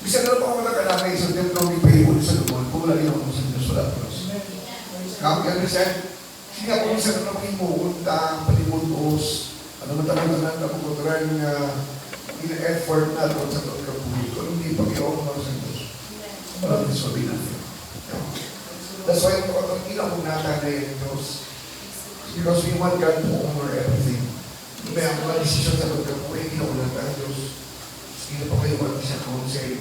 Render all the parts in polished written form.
Bisa na pa ako nakakalakay sa templo ni Paywood sa Lumon, kung wala rin ako sa Diyos, wala ko. Kami understand? Sige ako sa namin mo, untang, palimutos, ano matang-matang na puputuran nga ina-effort na doon sa doon kapuhin. Kung hindi pag-iong mo sa Diyos, wala rin sabi natin. That's why kung ilang kong natanay ang Diyos, because we want God to honor everything. May ang mga desisyon sa doon kapuhin, ilang kong natanay ang Diyos. Hindi na pa kayo wala siya counsel.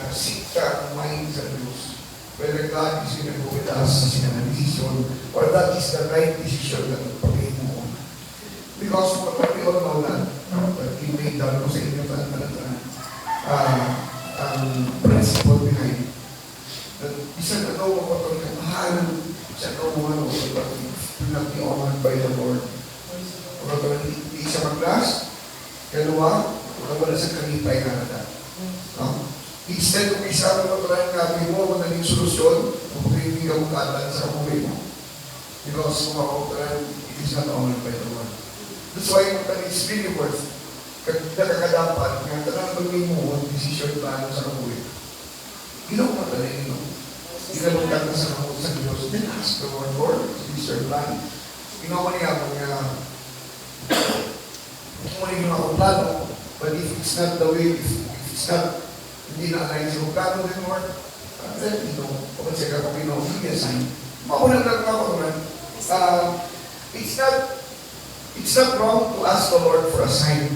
Seek ka ang mind sa Diyos. Whether God is going to go with us sa sinang decision or that is the right decision na pag-ibig mo. Because what we all know na, we made down ko sa inyo ang principle behind. Isang ano mo ko itong kamahalan, isang ano mo ano ko not be honored by the Lord. Kung hindi siya mag-last, kalawa, wala sa kanipay na nada. Instead, kung isa mo matalayan namin mo, kung naging solusyon, kung hindi ka magkatalan sa kamuhi mo. Because kung makakatalan, it is not honored by the Lord. That's why it's really worth nakakadapat nga talang maging mo ang desisyon paano sa kamuhi. Ginaw mo talaga yun. Ginalungkat na sa kamuhi sa Diyos. Then ask the Lord, is your plan? Ginawa niya kung kung yung ako plano, but if it's not the way, if it's not, hindi na align sa plano din, Lord, then, kapag siya ka Pinoy, hindi assign. Makulang lang ako naman. It's not wrong to ask the Lord for a sign.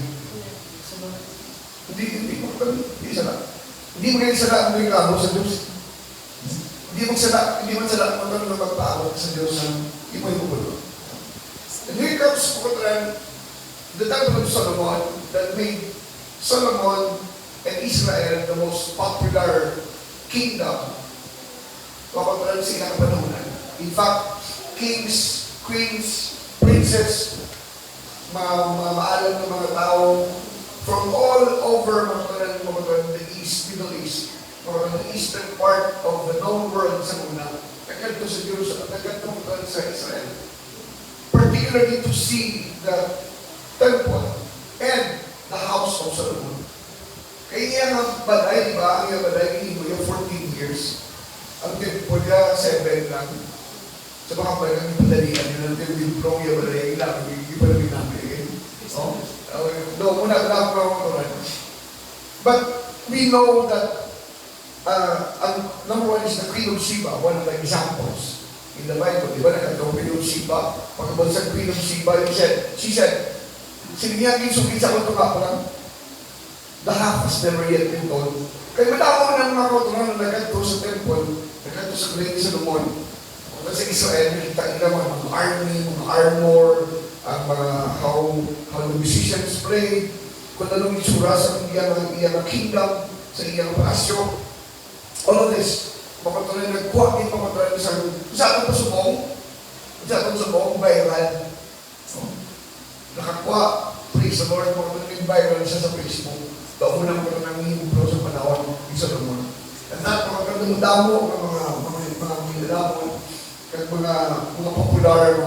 Hindi mo kayo sala ang regalo sa Diyos. Hindi mo sala ang magpaabot sa Diyos ng ipoy-pupulo. And here comes the time of Solomon that made Solomon and Israel the most popular kingdom. Kapag sila kapanahonan. In fact, kings, queens, princes, maalam ng mga tao from all over the East, Middle East, or the eastern part of the known world sa una, nagkanto sa Jerusalem, nagkanto sa Israel. Particularly to see the temple and the house of Solomon. Kaya niya nga balay, di ba? Ang yung balay, hindi mo yung 14 years. Ang temple niya, 7 lang. Sa mga balay, ang padalian yun, ang temple yung balay, ilang, hindi pa namin namin. No, muna lang ako. But we know that number one is the Queen of Sheba, one of the examples in the Bible. Di ba nagkatong Queen of Sheba? Pagkabal sa Queen of Sheba, she said, sinigyan yung sukit sa kong pa lang, the half has never yet been told. Kaya matawag ng mga kautunan na nagkanto sa temple, nagkanto sa Great Solomon. Kung sa Israel, nakita nila mga army, mga armor, ang mga how the musicians play, kung anong isura sa iyang kingdom, sa iyang palasyo. All of this, makatuloy nagkuha din makatuloy sa atong pasubong, viral. Nakakuha, praise the Lord, makatuloy viral siya sa Facebook. Kaunang ko nang hihubro sa panahon ni Solomon. At that, mga damo mga nilalapon, at mga popular,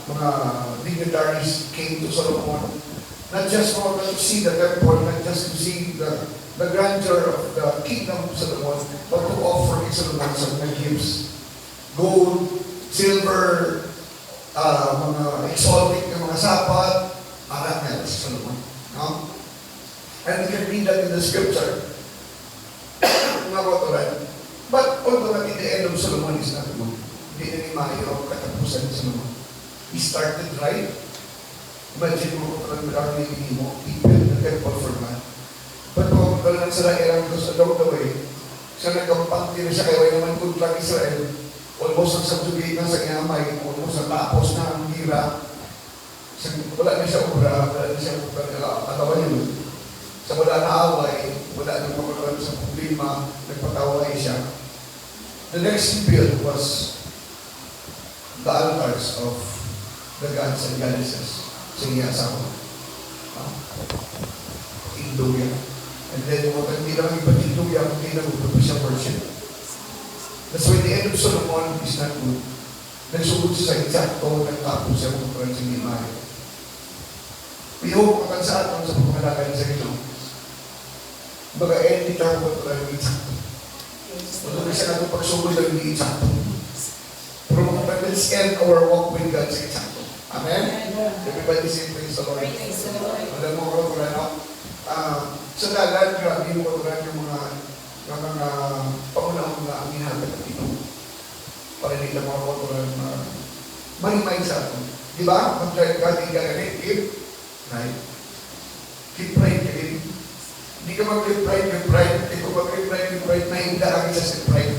mga dignitaries came to Solomon. Not just for to see the temple, not just to see the grandeur of the kingdom of Solomon, but to offer kay Solomon some gifts. Gold, silver, mga exotic na mga sapat, anak na sa Solomon. No? And you can read that in the scripture. Mga kauturan. But although at the end of Solomon is not good, hindi na ni Mayo ang katapusan ni Solomon. He started right. Imagine mo kung without making mo, people in the temple for God. But kung talagang sila ilang because along the way, siya nagkampangti na siya, kaya naman kung lang Israel, almost ang subjugate na sa inamay, almost ang tapos na ang hira. Wala na siya ubra, wala na siya katawan yun. Sa wala na away, wala na makakulang sa problema, nagpataway siya. The next build was the altars of the gods and goddesses sa iya asawa. Hinduya. And then, hindi lang iba Hinduya, hindi lang ito siya worship. That's why the end of Solomon is not good. Nagsugod siya sa eksakto, nagtapos siya kung sa Nehemiah. We hope ang sa atin sa pagkalagay sa ito. Baga, hindi tayo ba talaga hindi sakto. Wala na siya natin pagsugod ng hindi sakto. Pero let's end our walk with God sa sakto. Amen? Everybody say praise the Lord. Alam mo ko, sa dagat, grabe mo ko yung mga pangunahon na ang hinahanap ng ito. Para hindi lang mga kultural na malimay sa atin. Di ba? Mag-drive ka, hindi ka ganit, keep right. Keep right, keep. Hindi ka mag-keep right, keep right. Hindi ka mag-keep right, na hindi lang isa sa right.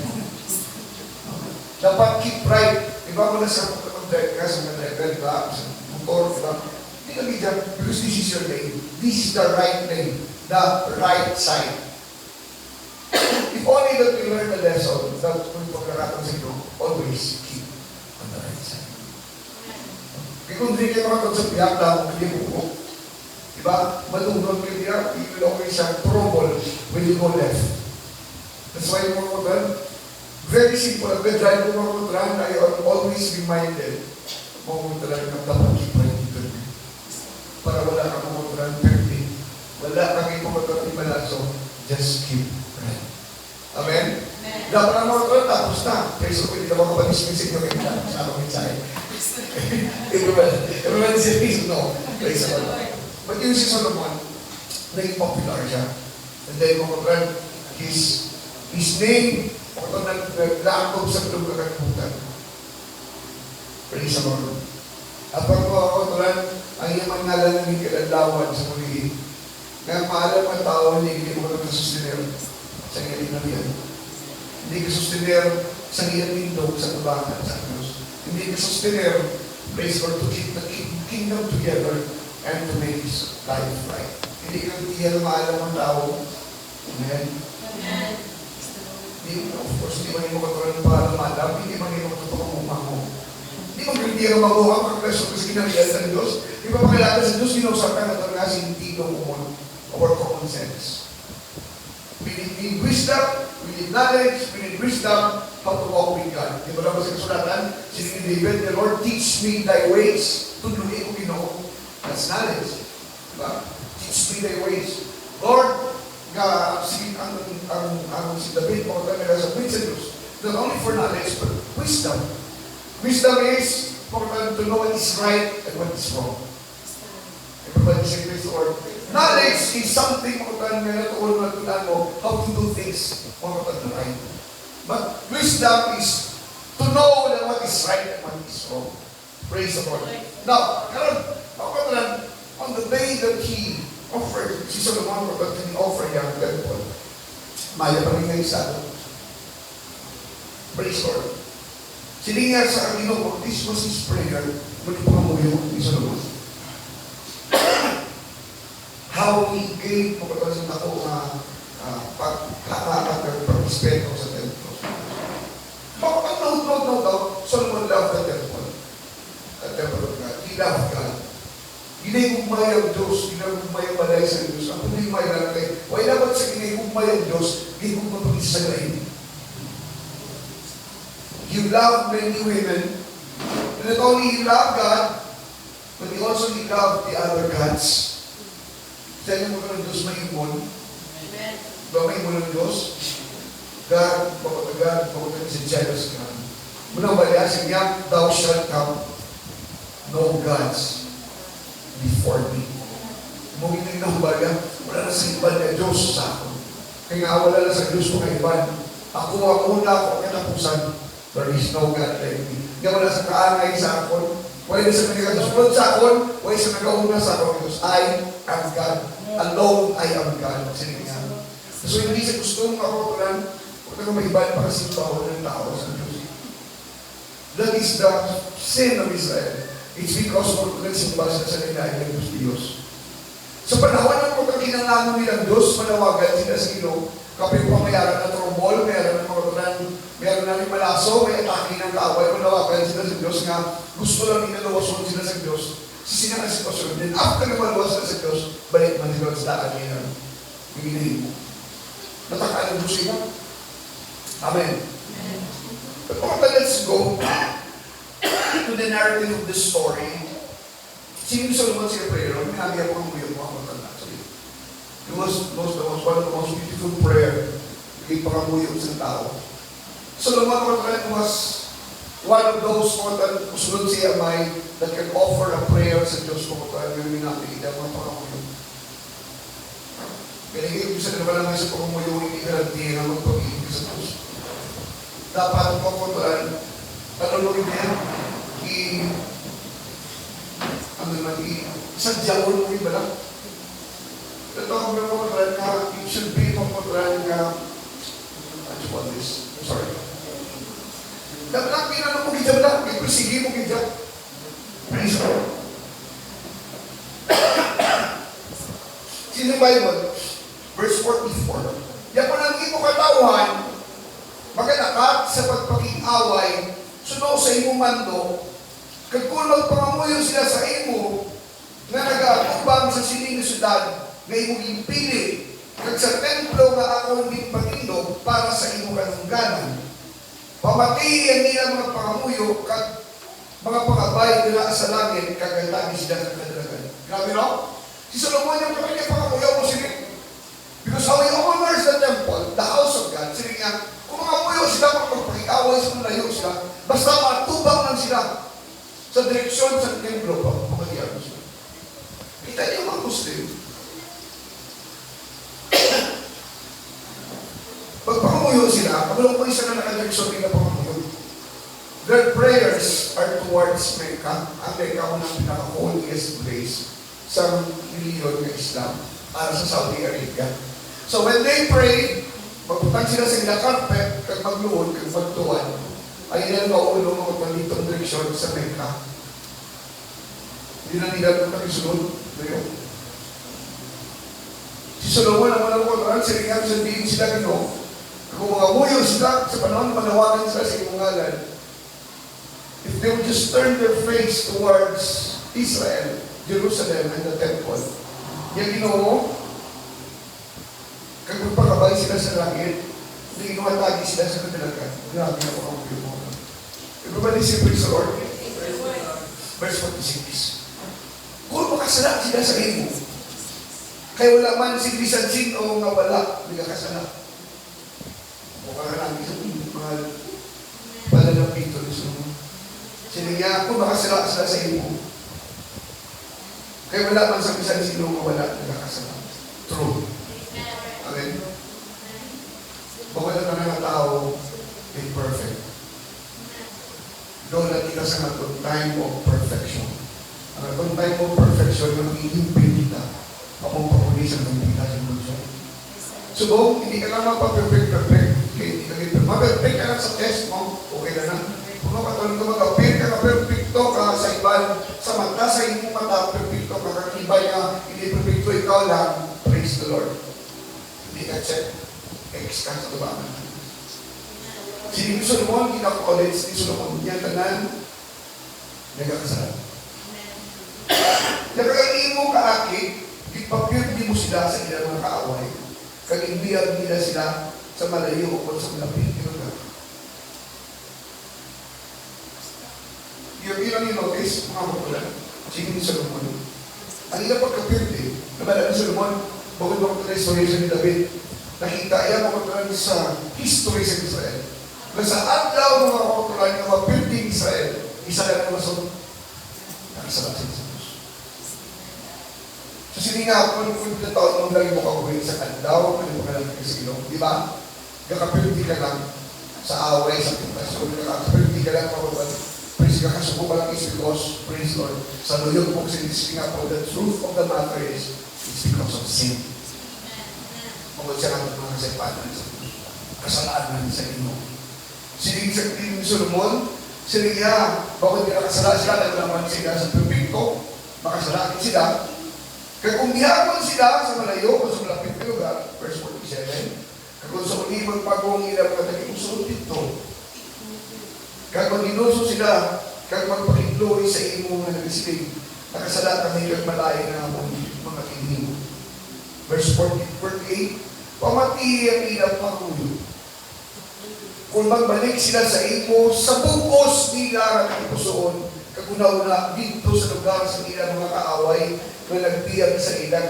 Dapat keep right. Di ba mo na sa mag-drive ka, sa mag-drive ka, sa motor, di ba? Hindi ka bigyan, because this is your lane. This is the right lane. The right side. If only that we learn the lesson that kung pagkakataon sa ito, always keep on the right side. Kaya kung hindi kayo makatawag sa piyak, dahil hindi mo diba? Malunod kayo diya, you will always have trouble when you go left. That's why mga kuturan, very simple. Ang drive mo mga kuturan, I always reminded mga kuturan na dapat keep right dito. Para wala kang mga kuturan perfect. Wala kang mga kuturan ibalazzo. Just keep right. Amen? Dapat ang mga kuturan, tapos na. Kaya so, pwede na mga panismisig nyo kayo na sa amang mensahe. Everybody say peace? No. Praise the Lord. But yung si Solomon, naging popular siya. And then mga kuturan, his name, kung naglakob sa tulog kakalimutan. Praise the Lord. At pag mga kuturan, ang iyang ngalan ng ikalanlawan sa muli. Kaya maalam ang tao, hindi mo nagkasustenero sa iyang inalian. Hindi ka sustenero sa iyang lindog sa tabangan sa Diyos. Hindi ka sustenero, praise God, to keep the kingdom together and to make his life right. Hindi ka iyan maalam ang tao. Amen? Amen. Of course, hindi man mo katulad para madam, hindi man mo katulad mo. Hindi mo hindi ka mabuha ang presyo kasi kinalian sa Diyos. Di ba pakilala sa Diyos, ginusapan na talaga sentido mo or common sense. We need wisdom, we need knowledge, we need wisdom how to walk with God. Di ba naman sa kasulatan? Sinin ni David, the Lord teach me thy ways. Tundunin ko Ginoo. That's knowledge. Diba? Teach me thy ways. Lord, si David, pagkakala sa Diyos, not only for knowledge, but wisdom. Wisdom is to know what is right and what is wrong. Everybody say praise the Lord. Knowledge is something how to do things right. But wisdom is to know what is right and what is wrong. Praise the Lord. Now, on the day that he offered, si Solomon offered yung temple, maya pa rin ngayon sa atin. Praise the Lord. Sininga sa Ginoo, this was his prayer, magpamuyo ni Solomon. How he gave pagkakasin ako pag-respeto sa temple. No, Solomon loved the temple. The temple of God. He loved God. Ginigugmay ang Diyos, ginigugmay ang balay sa Diyos. Ang pinigmay lang kayo, why dapat sa ginigugmay ang Diyos, ginigugmay pag isa sa gain. You love many women, and not only you love God, but you also love the other gods. Sa inyo mo ka ng Diyos may imon. Amen. Ba may imon ng Diyos? God, pagkagad si jealous God. Munang baliasin niya, thou shalt have no gods before me. Mungkin na baga, wala na sa iban na Diyos sa akin. Kaya nga wala na sa Diyos ko na iban. Ako ang una, ako ang katapusan. There is no God like me. Hindi wala sa kaangay sa akin. Wala na sa nagkakasunod sa akin. Wala sa nagkauna sa akin. Because I am God. Alone I am God. Sinihan. So hindi sa gusto mong karotulan, huwag na maiban para sa bawal ng tao sa Diyos. That is the sin of Israel. It's because of the simbas na sa nila ng Diyos. Sa panahon ng pagkakinanganon nilang Diyos, manawagan sila sa Ginoo, kapag pamayaran ng trombol, meron ng mga tunan, meron na rin malaso, may atake ng kaaway, manawagan sila sa Diyos nga gusto lang ninaluwason sila sa Diyos sa sinang sitwasyon. Then after na maluwas sila sa Diyos, balik man sila sa daan nila. Bigilin mo. Natakaan ng Diyos sila. Amen. But let's go to the narrative of the story. Sino Solomon siya prayer? Minabi ako ang uyo mo ang matanda. One of the most beautiful prayer kay pangamuyo sa tao. Solomon was one of those usunod siya may that can offer a prayer sa Diyos mo kung gawin natin ang mga pangamuyo. Kaya sa naman lang sa pangamuyo, hindi garanti na magpag-ibig sa Diyos. Dapat ang pagkutuan, tanong niya, sadyawon mo iba lang. Ito ang pagkutuan na, it should be pagkutuan na, sorry. Dapat pinanong mo gijab lang, sige mo gijab. Praise God. Sino Bible? Verse 44. Yan po nang imo katauhan, maganakat sa pagpaking-away, suno sa imo mando, kag kung magpangamuyo sila sa imo, nga nag-aatubang sa sining syudad, nga imo impili, kag sa templo nga akong ginpatindog para sa imo kanungganan. Pamati ang nilang mga pangamuyo, kag mga pangabay nila sa langit, kag lagi sila sa kadalagan. Grabe no? Si Solomon yung kanya pangamuyo mo sige. Because how he honors the temple, the house of God, sige nga, kung mga muyo sila, magpapag-away sa malayo sila, basta matubang lang sila sa direksyon sa templo, pagpapagyan mo sila. Kita niyo mga Muslim. Pagpangamuyo sila, pagulong po isa na nakadireksyon nila pangamuyo. Their prayers are towards Mecca. Ang Mecca ang pinaka-holiest place sa reliyon ng Islam para sa Saudi Arabia. So when they pray, magputang sila sa ilang carpet, kag magluhod, kag magtuwan, ay ilang maulong mga palitong direksyon sa Mecca. Hindi na nila kung nakisunod. Si Solomon ang walang kotoran, silingan sa diin sila gino. Kung mga muyo sila, sa panahon manawagan sila sa iyong ngalan, if they would just turn their face towards Israel, Jerusalem, and the temple, yung ginoo, kag magpakabay sila sa langit, hindi inumatagi sila sa kadalagan. Grabe na po ang piyo mo. Everybody say, praise the Lord. Verse 46. Kung makasala sila sa imo, kaya wala man si bisansin o nga wala, hindi ka kasala. O karalagi sa mga palalapito ni Solomon. Sila kung makasala sila sa imo, kaya wala man sa bisansin o nga wala, hindi ka kasala. True. Amen. Bukod na mga tao, imperfect. Doon natin ka sa matong time of perfection. Ang matong time of perfection, yung mag-iimpin kita, apong papulisan ng kita sa mundo. Subong, hindi ka lang magpa-perfect. Hindi ka lang mag-perfect ka lang sa test mo, okay na lang. Kung makatulong ka mag-appear ka na perfecto ka sa iban, sa mata, sa iyong mata, perfecto ka, kakibay ka, hindi perfecto, ikaw lang, praise the Lord. Hindi ka check, X ka sa tubangan. Si Solomon, kinaka-college ni Solomon, yan tanan, nagkakasalan. Nakakaliin mo kaakit, ipapirdi mo sila sa ilang mga kaaway, kag-imbiyag nila sila sa malayo o sa malapit. Yung ilang notice, mga magulan, sige ni Solomon. Ang ilang pagkapirdi, nabalala ni Solomon, bakit na historia ni David, nakita yan mga magulan sa history sa Israel. Sa adlaw ng mga magulan ng mga pirdi Israel, isa lang ang masunod. Nakasalat sila sa Diyos. So sininga kung na taon nung lagi mo kakuhin sa adlaw, kung mo ka lang sa ilong, di ba? Kakapirdi ka lang sa away, sa pintasyon, kakapirdi ka lang magulan. Praise ka, kasubo ka lang is because, praise Lord, sa luyog mo kasi nga po, the truth of the matter is, it's because of sin. Pagod siya ng mga kasipanan sa Diyos. Kasalanan sa inyo. Sinig sa ni Solomon, sinig niya, bakit pinakasala sila, dahil naman sila sa perfecto, makasalakin sila. Kaya kung gihapon sila sa malayo, o sa malapit na lugar, verse 47, kung sa ulibang pagong ilang mga tag-iusulot dito, kag mag-inuso sila, kag magpakiglory sa imo nga nag-isling, nakasala kami kag malay na mga kinig. Verse 48, pamati ang ilang pangulo. Kung magbalik sila sa imo, sa bukos nila ang ipusoon, kag una-una dito sa lugar sa ilang mga kaaway, na nagbiyag sa ilang,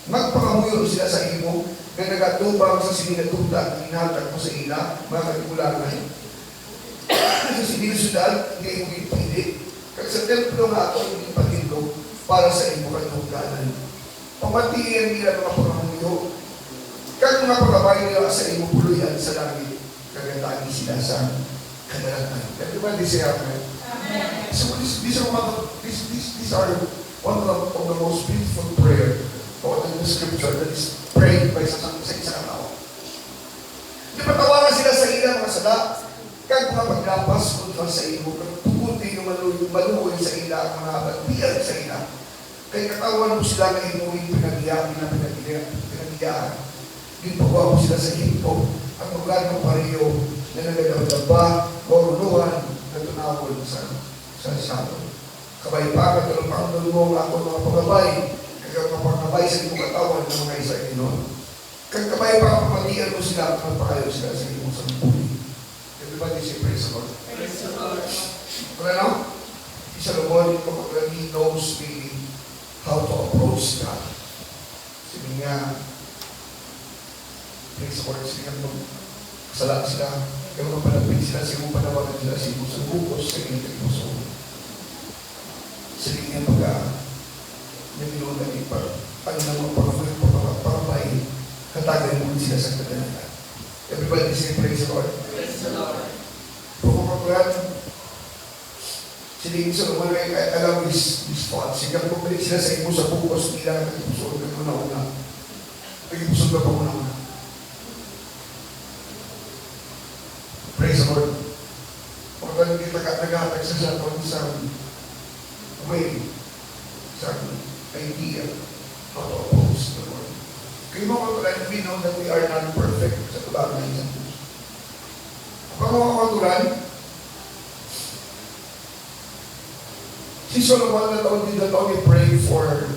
Magpangamuyo sila sa imo, na nagatubang sa sininatuta at inhatag mo sa ila, mga katigulangan. Sa sininasudan, hindi mo ipili. Kaya sa templo nga ito, hindi patindog para sa imo katigulangan. Pamatiin nila mga pangamuyo. Kaya mga pagabay nila sa imo puluyan sa langit, kagatagi sila sa kadalatan. Everybody say amen. Amen. So these are one of the most beautiful prayer in the scripture that is prayed by sa isang tao. Di patawaran sila sa ila mga sada, kag mga paglapas kontra sa imo, tuguti yung maluoy sa ila, mga bagbiyan sa ila. Kay katawan mo sila na inuwing pinagiyaan. Ginpagawa mo sila sa hinto, ang lugar ng pariyo na nagadabdaba, koruluhan, na tunawon sa salo. Kabay pa, katulong pangdol mo ang ako mga pagabay, kagapapagabay sa iyong katawan ng mga isa inon. Kagkabay pa, pamatian mo sila, magpakayo sila sa iyong sampuli. Everybody say praise the Lord. Praise the Lord. Kaya no? Isa Solomon, he knows how to approach God. Sabi niya, praise the Lord, sabi niya, kasala sila, kaya mga palapit sila, sa iyong panawagan sila, sa iyong sumubos, sa iyong puso. Sabi niya, naginoon na ipar, ano naman pagkabay, katagan mo sila sa kadalanan. Everybody say praise the Lord. Praise the Lord. Pagkakakulan, sila sa naman ay alam this thought. Sige, pumalik sila sa imo sa bukos nila at ipusod na una-una. Nag-ipusod na pa una-una. Praise the Lord. Pagkakakulan, hindi nag-atag sa isang way, isang idea how to oppose the Lord. Kaya mga katulan, we know that we are not perfect sa tularan ng isang puso. Kung mga katulan, si Solomon not only prayed for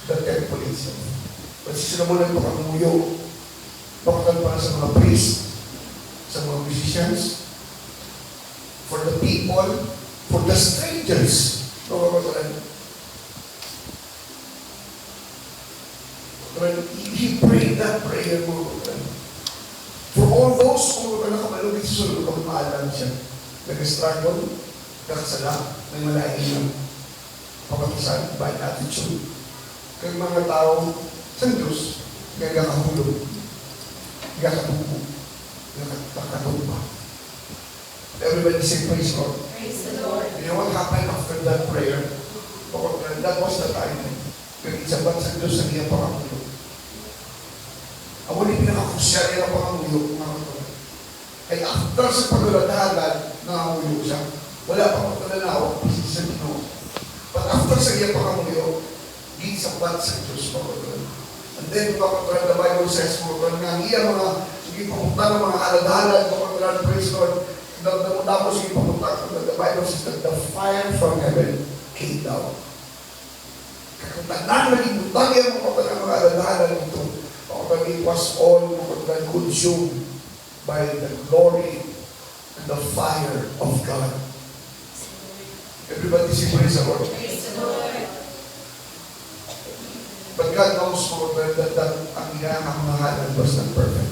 the temple itself, but si Solomon nagpakamuyo, bakal para sa mga priests, sa mga musicians, for the people, for the strangers. He prayed that prayer for all those who nakamalugit si Solomon, kung maalam siya, nag-struggle, nakasala, may malaking ng pagkakasan, bad attitude. Kaya mga tao sa Diyos, nagkakahulog, nagkakatubo, nagkakatumba. Everybody say praise God. Praise the Lord. You know what happened after that prayer? That was the time. Kaya isabat sa Diyos sa iyang pangamuyo. Ako ni pinakakusya niya pangamuyo, mga kapatid. Kaya after sa paglaladahagan, nangamuyo siya. Wala pa magkalanaw, sa Ginoo. But after sa iyang pangamuyo, isabat sa Diyos, mga kapatid. And then, mga kapatid, the Bible says, mga kapatid, nga iya mga, sige pamunta ng mga aladahalan, mga kapatid, praise God, tapos sige pamunta, the Bible says that the fire from heaven came down. Kakatanan naging butang yan mga kapatid, mga aladahalan ito. Mga kapatid, it was all mga kapatid consumed by the glory and the fire of God. Everybody say praise the Lord. Praise the Lord. But God knows more that ang inangangamahalan was not perfect.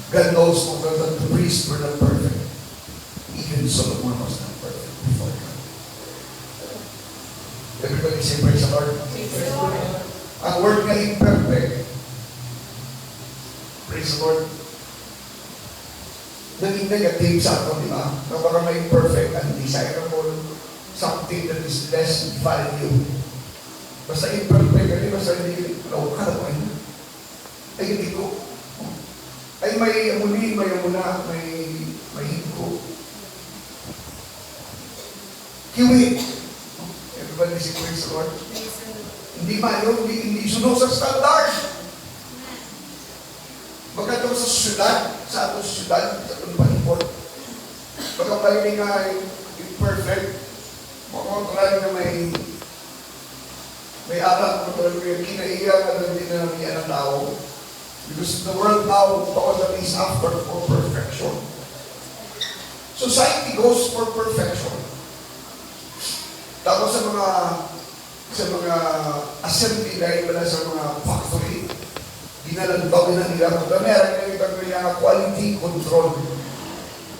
God knows more that the priests were not perfect. Even Solomon was not perfect before God. Everybody say praise the Lord. Praise the Lord. Ang word nga imperfect, praise the Lord, naging negative sa ato, di ba? Kapag may imperfect and desirable, something that is less value. Basta imperfect, kasi basta hindi laukan mo yun. Ay, hindi ko. Ay, may amuli, may amuna, may hingko. Kiwi. Everybody say praise the Lord. Hindi mayo, hindi sunod sa standard. Magkataon sa syudad, sa atong syudad, sa atong panipot. Pagkapaling nga imperfect, makontrol na may alam, kinaiya ka na din na niya ng tao. Because the world now is after for perfection. Society goes for perfection. Tapos sa mga sa mga assembly line wala sa mga factory. Ginalagbaw na nila. Kung meron na yung gagawin na quality control.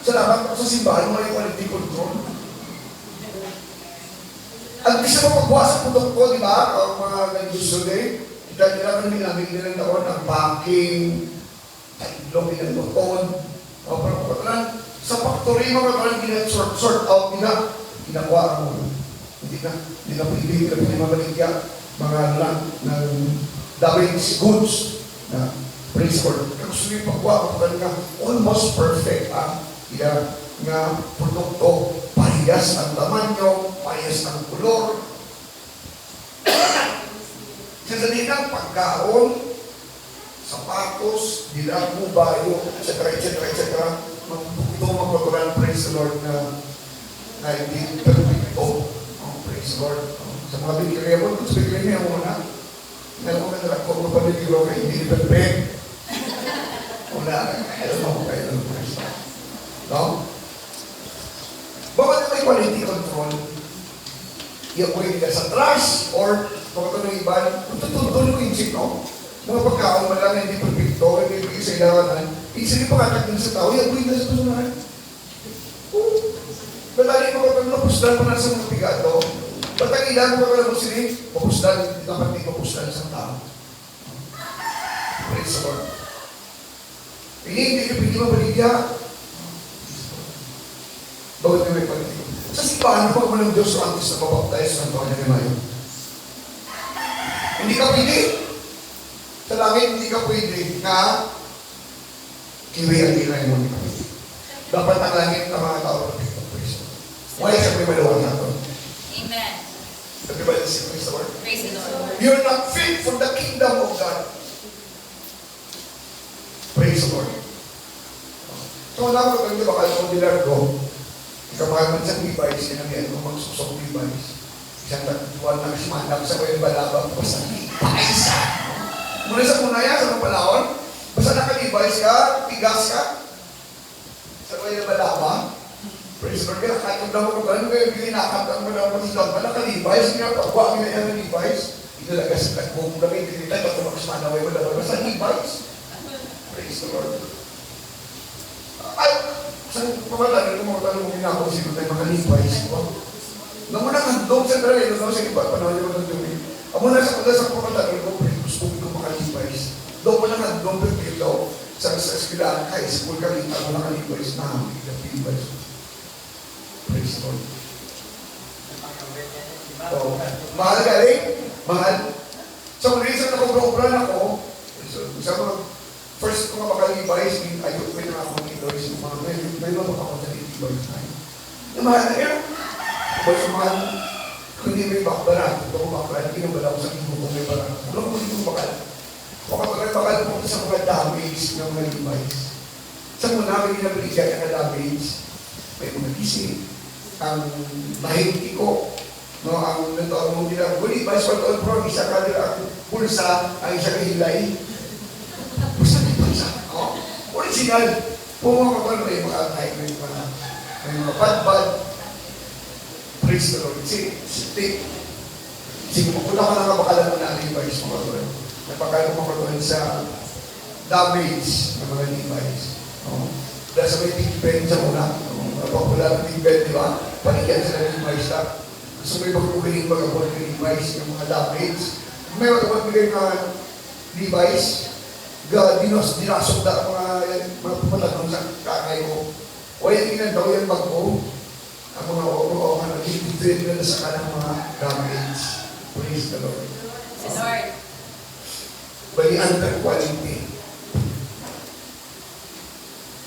Salamat ako sa simbahan, may quality control. Ang gusto mo magbuha sa produkto, di ba? Ang mga nag-gusto din. Dahil nila kami namin nilang taon ng packing, tatlong ilang doon. O, pero pagkatalan, sa factory, mga katalan, sort out nila. Ginakuha mo. Hindi na pwede ka pinamaligya mga lang ng damaged goods na praise God. Gusto nyo pagkuha ko ka almost perfect nga produkto. Parehas ang laman nyo, parehas ang kulor. Sa nilang pagkaon, sapatos, dilang bayo, etc. Ito magpatulan, praise the Lord na hindi perfecto. Praise the Lord. Sa mga bigilya mo, kung sa bigilya mo muna, ngayon ko na kung ano pa bigilya kayo, hindi perfect. Wala, alam mo kayo ng praise the Lord. No? Bakit may quality control? I-apply nila sa trash or bakit ng iba, tututuloy ko yung chip, no? Mga pagkaon mo lang, hindi perfecto, hindi ko sa ilawanan, isipin pa katakin sa tao, i-apply nila sa pasunahan. Batali ko kapag napusdan pa na sa mga pigato, batang ilan ko kapag muslim, mapusdan, dapat hindi mapusdan sa tao. Praise the Lord. Hindi ka pwede mabaligya. Bakit na may paligya? Sa simbahan, pag mo ng Diyos o antes na mabaptize ng Tuhan na Mayo. Hindi ka pwede. Sa langit, hindi ka pwede na kiwi ang ginay mo. Hindi ka pwede. Dapat ang langit na mga tao why siya may maluwag natin? Amen. Everybody say praise the Lord. Praise the Lord. You're not fit for the kingdom of God. Praise the Lord. So, wala ko kang bakal kong dilargo. Ikamahan sa device, sinabihan ko magsusok device. Isang tatuan na simanap sa kayo balabang basta paisa. Muna sa kunaya, sa mga panahon, basta naka-device ka, tigas ka, sa kayo balabang, praise the Lord, kaya kahit ang damo ko gano'n, kaya binakatang mo lang pasilang, naka-device, pinapagwa mo na yung device, inalaga sa tagpong kami, pinitay, pag tumaksmanaway mo lang, basta device. Praise the Lord. Ay, saan pamatagal ko mga tanong mo ginagawa sino tayo maka-device ko? Nang muna kandong sa talaga, ito sa iba, panahon yung mga dumi. Amo na sa pamatagal ko, gusto ko maka-device. Doon mo na kandong, pero sa eskwelahan, high school ka rin, ako naka-device na, device. Praise the Lord. So, mahal galing? Mahal. So, kung reason na kubra-kubra ako, first ko nga makalibay, ayot ko na ako dito, yung mga may mga ako sa dito, yung mahal na yan. Kung yung mahal, kung hindi may bakbaran, kung ako bakbaran, hindi naman ako sa ibo kung may barang. Ano kung hindi ko bakal? Bakal po sa mga damage ng mga device. Sa muna, may ginabigyan na damage, may umagising, ang mahindi ko, no, ang nagtawag mong nila, guli, vice for all pro, isa ka nila, ang pulsa, ang isa kahilay. Basta may pulsa. Oh, original. Pumunga ko na yung mga kahit may mga bad. Praise the Lord. Sige, magpunta ka na mabakalan mo na ang device mga kapatid. Napakala mo kapatid sa damage ng mga device. Oh. Dahil sa may tigpen sa muna, popular ng tigpen, di ba? Paligyan sila ng device na. Gusto may magkukuling magkabon ng device, yung mga damage. May magbigay na device, dinasok na mga pumatagong sa kakay ko. O yan inandaw yan bago, ang mga nag-ibigay nila sa kanang mga damage. Praise the Lord. The Lord. Bali under quality.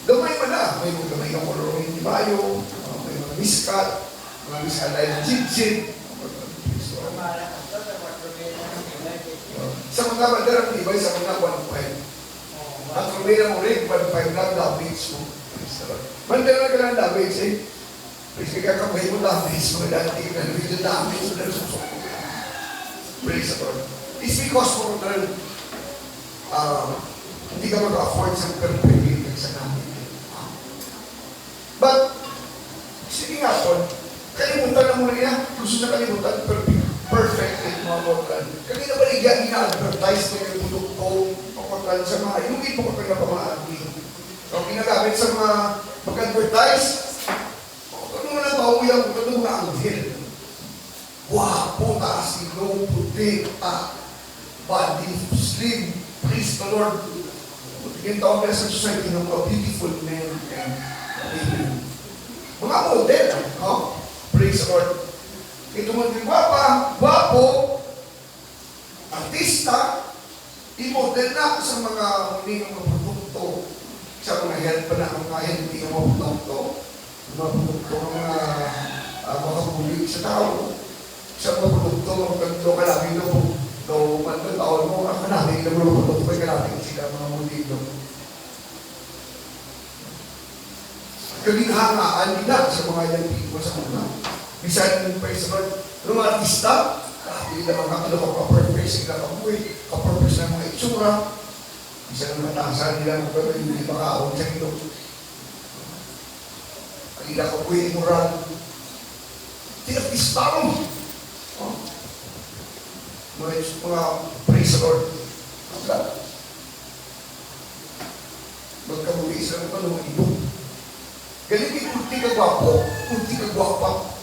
Gamay man na. May mga gamay ng kolor ng bayo, may mga miskat, mga miskalay ng chip-chip. Sa mga madarang ibay, sa mga 1.5. At kung may na mo rin, 1.5 lang damage mo. Mandala ka lang damage eh. Praise ka kakabay mo damage mo. Dati ka na video damage mo na susok mo. Praise the Lord. It's because mo rin hindi ka mag-afford sa perfect sa namin. But, sige nga po, kalimutan na muna yan. Gusto na kalimutan, perfect. perfect in mga kapatid. Kanina ba ina-advertise ko yung produkto kapatid sa mga, yung ito ko na pamaagi. So, ginagamit sa mga mag-advertise, ano mo na mauyaw ko, ano mga anghel. Wapo, taas, ilong, puti, body, slim, praise the Lord. Yung tawag na sa society ng mga beautiful men and women. Mga model, no? Praise the Lord. Ito mo din wapo, artista, i-model na sa mga huling mga produkto, sa mga health pa na, mga healthy na mga produkto, mga produkto ng mga huli sa tao, sa mga produkto, mga produkto, kalabing na po, no, man taon mo, ang kalabing na mga produkto, may kalabing sila, mga huli no. Kalinhangaan nila sa mga yan people sa mga. Bisan yung praise the Lord, yung mga artista, hindi naman ka-purpose sila kabuhay, ka-purpose na mga itsura, bisan ang matasan nila, pero hindi makaawag sa ilo. Kanila kabuhay, immoral. Tinapista mo. Mga praise the Lord. Magkabuhay sila ng mga ilo. Galing yung kunti ka gwapo, kunti ka gwapa.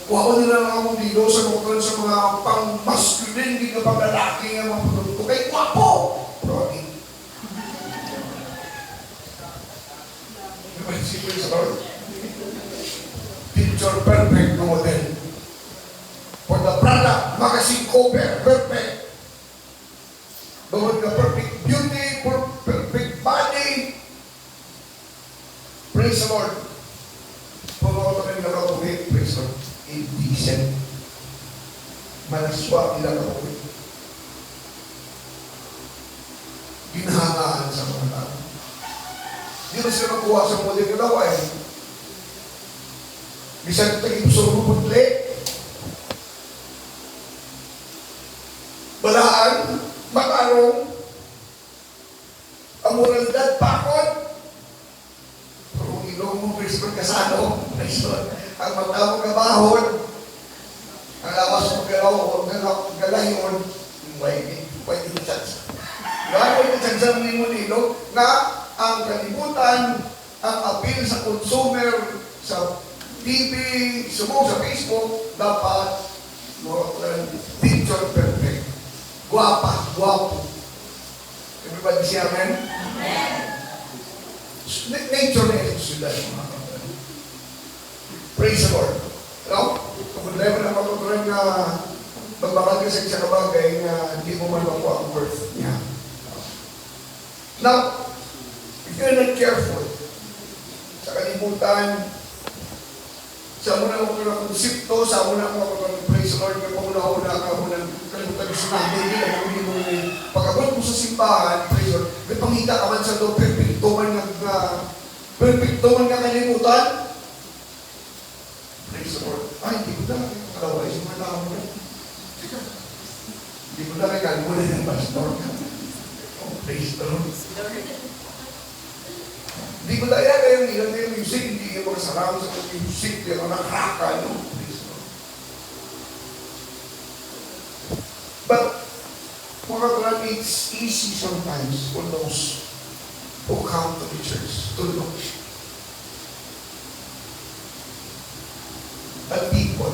Wawa nila lang akong dito sa mga pang-masculine, hindi ka pang-lalaki ang mga produkto. Kaya gwapo! Protein. Naman si Praise the Lord. Picture perfect model. For the product, magazine cover, perfect. Bawal ka perfect beauty, perfect body. Praise the Lord. Pumakaw kami nakabuhi, praise the Lord. Indecent. Malaswa nila nakabuhi. Ginahangaan sa mga tao. Hindi na sila makuha sa model ng laway. Bisan taging suruputli. Balaan, matarong, ang moralidad, pakot. Pero kung ilong mo, praise God, kasano, praise God. Ang mata mo kabahon, ang lawas mo galayon, pwede yung chance. Gano'n yung chance ng limon ilong na ang kalibutan, ang appeal sa consumer, sa TV, sa Facebook, dapat picture perfect. Guwapa, guwapo. Everybody say amen? Amen. Nature na ito sila. Praise the Lord. No? Kung never na matutunan na magbakal ka sa isang kabagay na hindi mo man makuha ang worth niya. Now, if you're not careful, sa kalimutan, sa muna mo ng konsepto, sa muna mo ng praise the Lord, may pamuna-una ka muna kalimutan yung sinabi nila, hindi mo pagkabot mo sa simbahan, praise the Lord, may pangita ka man sa doon, perfecto man nga kalimutan. Praise the Lord. Ay, hindi ko na, kalaway, yung mga tao mo. Hindi ko na kaya muna yung pastor. Oh, praise the Lord. Hindi ko na yan, yung ilang yung music, hindi yung mga sarang sa music, yung mga nakraka, no? Praise the Lord. But, mga kapatid, it's easy sometimes for those who come to the church to look at people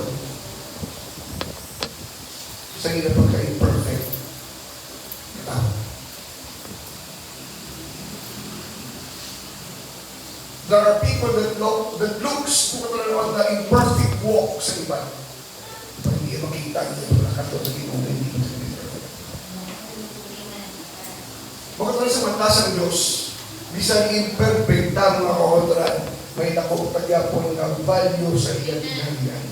sa ila pagka-imperfect na tao. There are people that looks kung ano the imperfect walk sa iba. Hindi makita niyo na kato sa ginong na hindi sa imperfect. Makatulad sa mantas ng Diyos, bisan imperfect na mga kakontraan, may nakapagpagyapo ng value sa iyang pinahalian.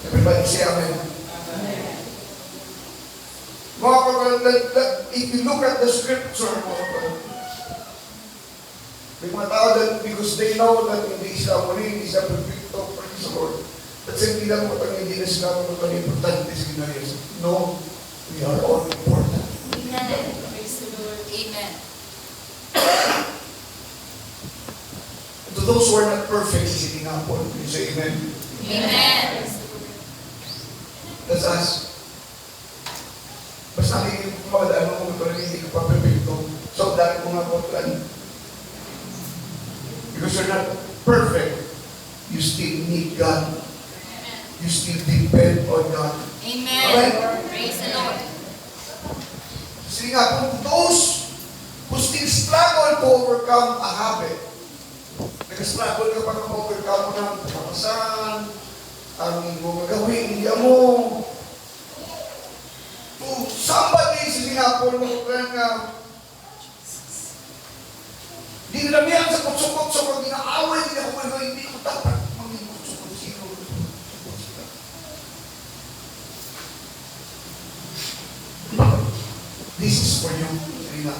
Everybody say amen. Mga kakontraan, if you look at the scripture, mga kakontraan, may mga tao that because they know that in the Islam is a perfect of praise the Lord. At sa hindi lang mga hindi na sila mga importante sa ginarias. No, we are all important. Amen. Praise the Lord. Amen. To those who are not perfect, sisilingan hapon. You say amen. Amen. Let's ask. Basta ano mo ito, hindi ka pa perfecto. So, dahil mo nga po ito, because you're not perfect, you still need God. You still depend on God. Amen. Alright? Praise the Lord. Sige nga, kung those who still struggle to overcome a habit, nag-struggle ka pa na overcome mo ng kapasan, ang mo gagawin, hindi mo. To somebody, sige nga po, nga, di nila yan sa kutsukot-sukot, di na away, di na kumagawa, hindi ko dapat maging kutsukot-sino. This is for you, Rina.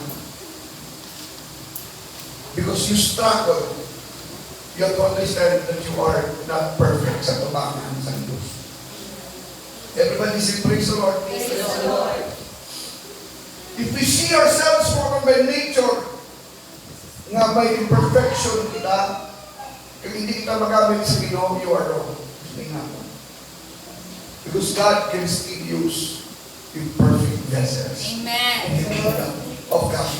Because you struggle, you have to understand that you are not perfect sa tumangan sa Diyos. Everybody say, praise the Lord. Praise the Lord. If we see ourselves from by nature, nga may imperfection kita, kung hindi kita magamit sa Ginoo, you are wrong. Because God can still use imperfect vessels in Amen. the kingdom of God.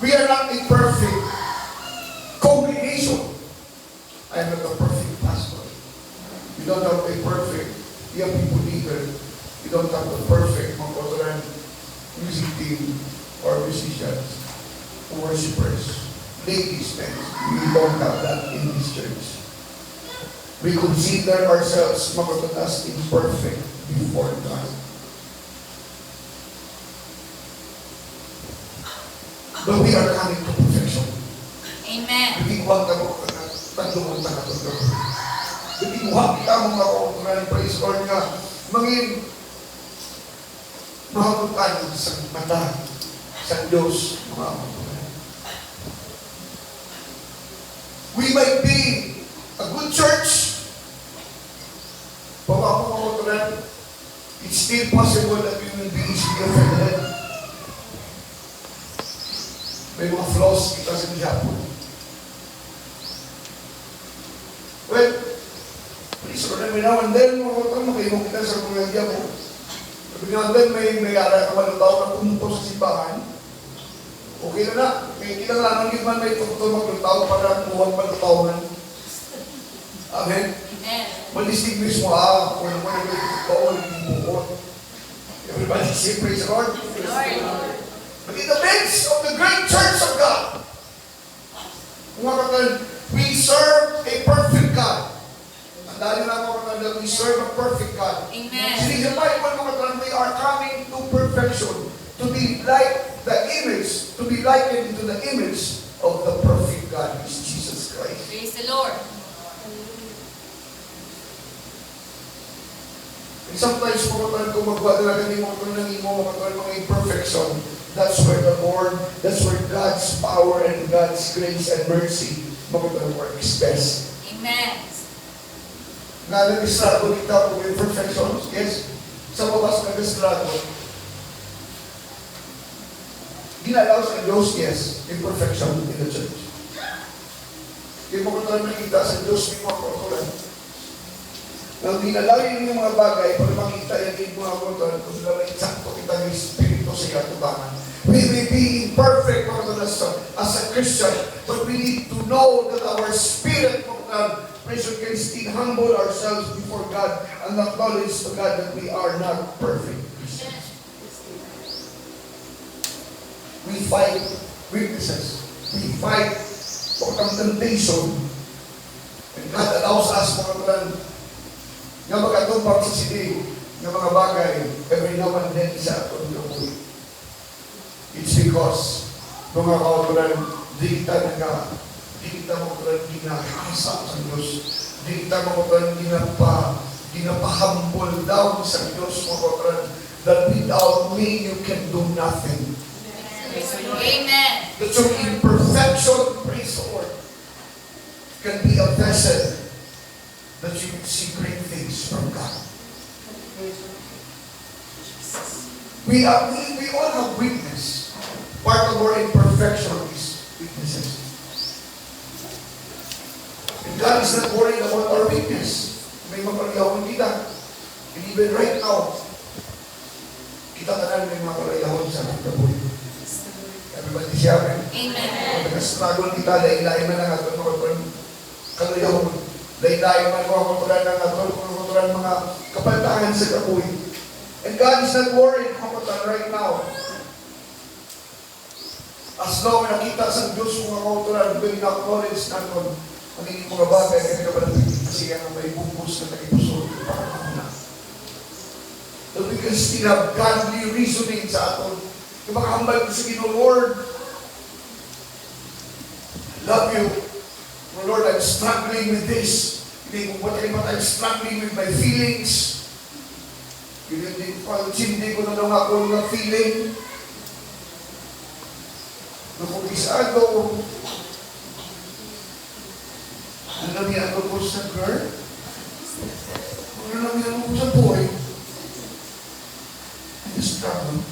We are not a perfect congregation. I am not a perfect pastor. You don't have a perfect young people leader. You don't have a perfect mga music team or musicians, worshipers, ladies, men. We don't have that in this church. We consider ourselves mga as imperfect before God. But we are coming to perfection. Amen. Hindi ko ang tanong ang tanong. Hindi ko ang kita mga kautunan, praise Lord nga, mangin mahabutan sa mata sa Diyos, mga kautunan. We might be a good church, but mga kautunan, it's still possible that we will be easily offended. May mga flaws kita sa Japon. Well, please, every now and then, makaimong kita sa mga Japon. Every now and then, may ara ka malutaw na pumunto sa simbahan. Okay na na. May kinalanan yun man may tuto maglutaw para muwag malutawnan. Amen? Amen. Malistigmis mo, kung naman yung tuto, yung bukot. Everybody say, praise the Lord. Lord. But in the midst of the great church of God, mga kapatid, we serve a perfect God. Ang dahil na mga kapatid, we serve a perfect God. Amen. Sinigyan pa yung mga kapatid, we are coming to perfection, to be like the image, to be likened into the image of the perfect God, which is Jesus Christ. Praise the Lord. And sometimes, mga kapatid, kung magwa talaga ni mga kapatid, mga imperfection, that's where the Lord, that's where God's power and God's grace and mercy works best. Amen. Nga nag-struggle kita with imperfections, yes. Sa babas nag-struggle. Ginalaw sa Diyos, yes, imperfection in the church. Hindi mo ko tayo nakita sa Diyos, hindi mo ako akulan. Nang ginalaw yung mga bagay, para makita yung mga akulan, kung sila may eksakto kita ng Espiritu sa katubangan. We may be imperfect as a Christian, but we need to know that our spirit can still humble ourselves before God and acknowledge to God that we are not perfect Christians. We fight weaknesses. We fight temptation. And God allows us nga magatumpang sa sili ng mga bagay every now and then sa atong gabuhi. It's because mga kautulan, di kita kautulan ginahasa sa Diyos. Di kita kautulan ginapahambol down sa Diyos, mga kautulan, that without me you can do nothing. Amen. That your imperfection, praise the Lord, can be a vessel that you can see great things from God. We all have weakness. Part of our imperfection is weaknesses. God is not worried about our weakness. May mapalihawin kita. And even right now, kita tanan may mapalihawin sa ating kabuhi. Everybody siya, amen? Amen. Nag-struggle kita, lain-lain man lang ato, kalihawin. Lain-lain man ko ang kutulan ng ato, kutulan mga kapantahan sa kabuhi. And God is not worried kamutan right now. As long na nakita sa Diyos mga kautulan, when na-acknowledge natin, ang inyong mga bagay, kaya ka ba natin kasi yan ang may bubos na nag-ipuso. That we can still have godly reasoning sa aton. Yung makahambal ko sa Ginoo, Lord, love you. Oh, Lord, I'm struggling with this. Hindi ko I'm struggling with my feelings. Hindi ko na lang ako ng feeling. Nakugisado. Nalamihan ko sa girl. Nalamihan ko sa boy. I just struggle.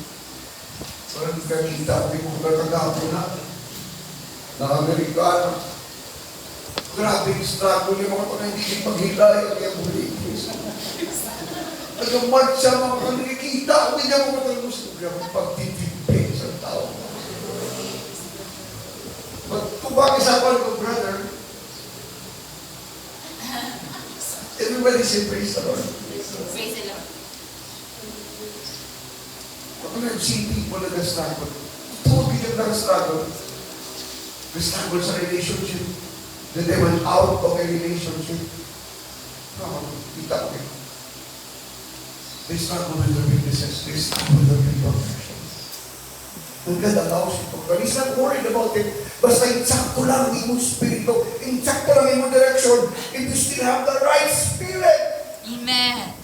Parang kakita ko yung mga kagapo na. Naka-Amerikano. Grabe yung struggle yung mga pag hindi yung paghilay at yung bulig. Nag-march siya mga nakikita. Hindi niya mga talus. Grabe pagtitipin sa tao. Magtubang isapan ko, brother. Everybody say praise the Lord. Praise the Lord. When I've seen people nag-struggle, totally nag-struggle. Nag-struggle sa relationship. Then they went out of a relationship. Kita ko eh. They struggle with their weaknesses. They struggle with their imperfections. And God allows it. But He's not worried about it. Basta insakto lang yung spirito. Insakto lang yung direction. If you still have the right spirit. Amen.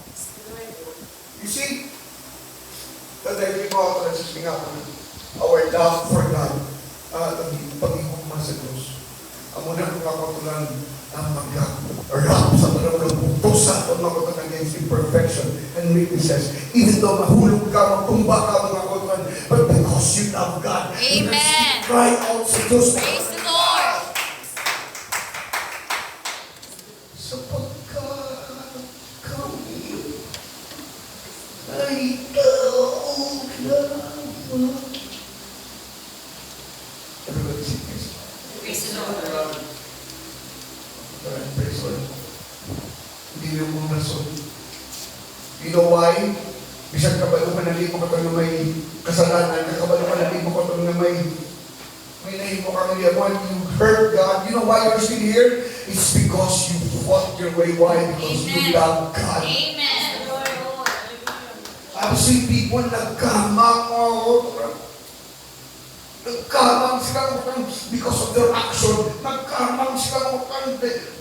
You see, tadali mo ako na sa our love for God. Pag-ihuma sa Diyos. Ang muna kong kakatulan ang mag-rap sa mga putusan o mga against imperfection and weaknesses. Even though mahulog ka, magtumba ka, mga kakatulan, but because you love God, Amen. you cry out sa Diyos. Praise the Lord. Sapagkat kami ay taong lamang. Everybody sing this. Praise the Lord. Praise the Lord. Hindi na mong rason. You know why? Bisang kabalo ka na libo ka na may kasalanan, kabalo ka na libo ka na may nahimo ka na libo, you hurt God. You know why you're still here? It's because you fought your way. Why? Because you love God. Amen. I've seen people nagkamang nagkamang sila because of their action. Nagkamang sila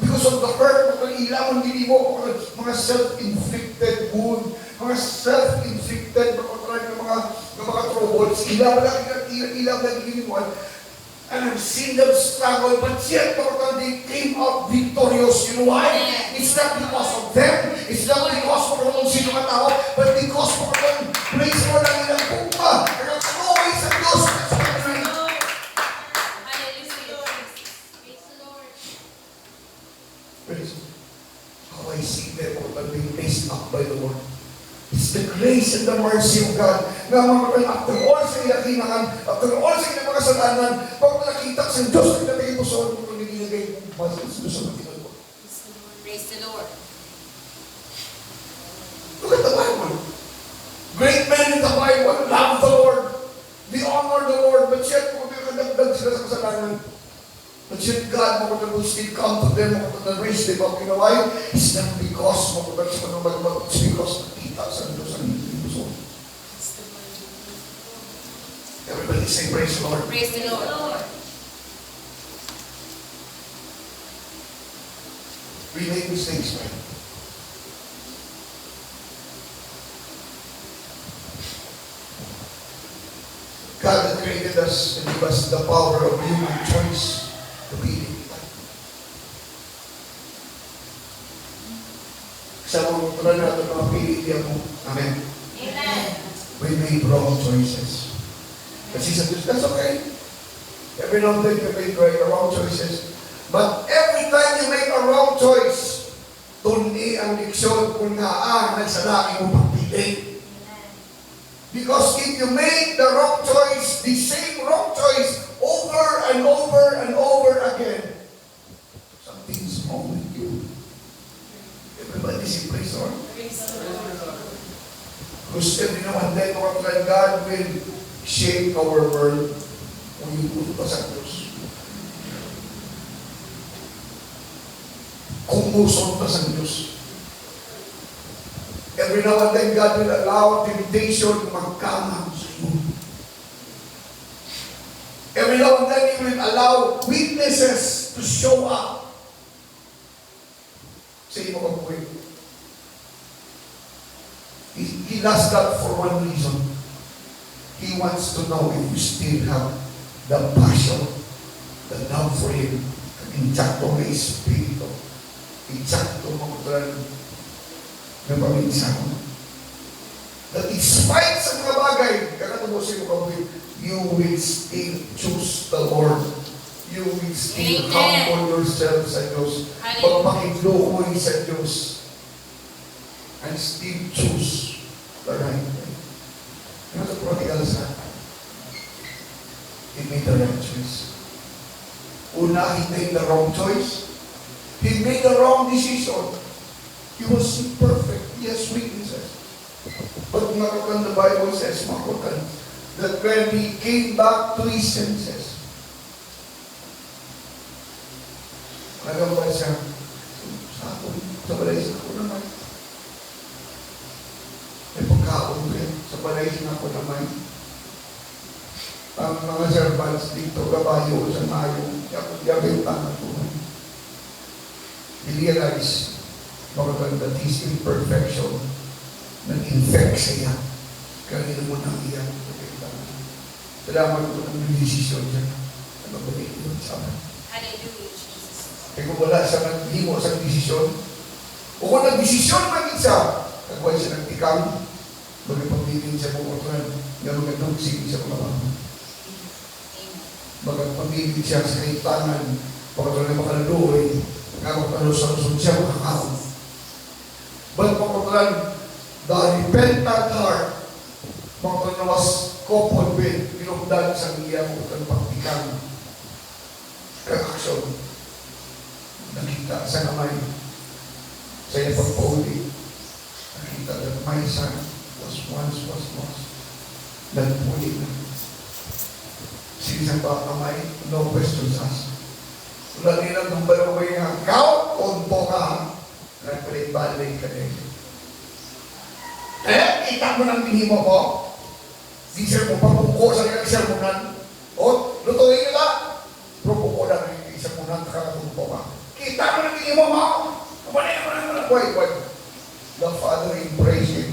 because of the hurt ng ilang hindi mo mga self-inflicted wound, mga self-inflicted mga troubles. Ilang giniwan. And I've seen them struggle, but yet they came out victorious. You know why? It's not because of them. It's not because of kung sino ka tao, but because of them. Praise mo lang ilang pupa. And ang always sa Diyos. Praise mo. How I see them all being raised up by the Lord. It's the grace and the mercy of God. Nga mga after all sa ilakinaan, after all sa ilang mga kasalanan, pag nakita sa Diyos, ang nabigay mo sa Lord, kung nilagay mo sa Diyos sa mga mo. Praise the Lord. Look at the Bible. Great men in the Bible love the Lord. They honor the Lord, but yet, kung nakadagdag sila sa kasalanan, but yet God, mga will still come to them, mga raise them up. You know why? It's not because, it's because nakita sa Diyos ang puso. Everybody say, praise the Lord. Praise the Lord. We make mistakes, man. God that created us and gave us the power of human choice to be in. Sa mga tulad natin mga pili mo. Amen. Amen. We made wrong choices. Kasi sa Diyos, that's okay. Every now and then we made wrong choices. But every time you make a wrong choice, tuni ang diksyon kung nga nagsalaki mo pagpili. Because if you make the wrong choice, the same wrong choice, over and over and over again, something's wrong with you. Everybody say praise the Lord. Because every now and then, God will shape our world kung yung pa sa Diyos. Kumusot pa sa Diyos. Every now and then, God will allow temptation magkamang sa iyo. Every now and then, He will allow weaknesses to show up. Sa iyo kabuhay. He does that for one reason. He wants to know if you still have the passion, the love for Him. Insakto may Espiritu. Insakto makutulan na paminsan. That in spite sa mga bagay, kakatubusin mo kabuhay, you will still choose the Lord. You will still humble yourself sa Diyos. Pagpakidlokoy sa Diyos. And still choose the right way. You know the prodigal son? He made the right choice. Una, he made the wrong choice. He made the wrong decision. He was imperfect. He has weaknesses. But the Bible says, that when he came back to his senses, nagawa siya, sa balay sa ako naman. May pagkaon ko sa balay sa ako naman. Ang mga servants dito, kabayo sa mayo, yabintan na po. I-realize, that his imperfection nag-infect siya. Kanina mo nang iyan. Salamat po ng desisyon niya. Nababalik yun sa amin. Hallelujah, Jesus. Kaya kung wala siya naghimo sa desisyon, o kung nag-desisyon mag-isa, nagway siya ng tikang, magpapagpilin siya kung otunan, nga magandungsig siya kung naman. Magpapagpilin siya sa kaitangan, pagkatuloy na makaluloy, nga makalusang siya makakaon. But pagkatuloy, the repentant heart, pagkatuloy was coupled with pinugdan sa iya kung pagtikang ka-action. Nakita sa kamay sa iya pagpauli. Nakita that my son was once lost. Nagpuli na. Sinisang pa kamay, no questions asked. Wala nilang nung balaway nga, ikaw, konto ka, nagpalik-balik ka din. Kita mo ng minimo ko. Di sir mo, papuko sa kanyang sermonan. O, lutuin nila. Propuko na ng sermonan, nakakatupo ka. Kita mo ng minimo mo. Wait. The Father embraced him.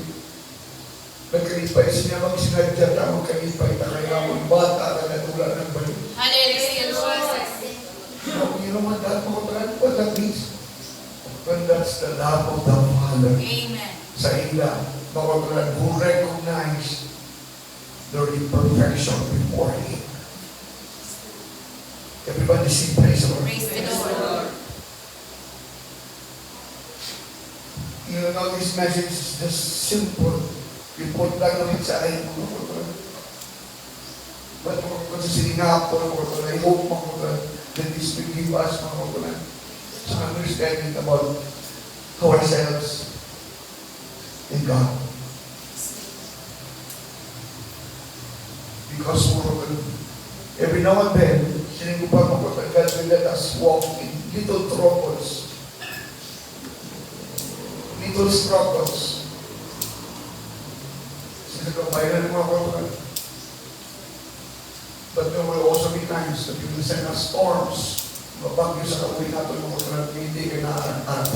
Nagkalipay siya mag sinadya na magkalipay na kaya mong bata na natulad ng balik. Hallelujah, Lord. You know what that means? When that's the love of the Father. Amen. Sa ila, who recognize their imperfection before Him. Everybody sing praise the Lord. Praise the Lord. You know, this message is just simple. You put lang naman sa akin mo. But kung sisinga po, I hope that this will give us some understanding about ourselves in God. Because every now and then, sinigupan mo God will let us walk in little troubles, little struggles. Sinagabayan mo ako. But there will also be times that you will send us storms. Mabagyo sa kauwi natin mga hindi ka na-arapan.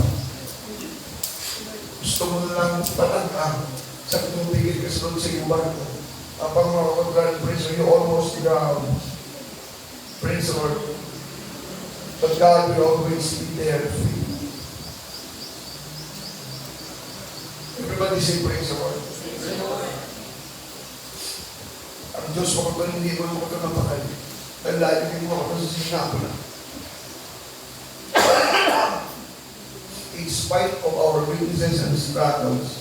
Gusto mo lang patagka sa tubig ka sa iyong barko. Abang mga kontrari, praise you almost drown. Praise the Lord. But God will always be there for you. Everybody say praise the Lord. Ang Diyos mo kung hindi mo ito napakali. Dahil lagi mo ako sa sinapo na. spite of our weaknesses and struggles,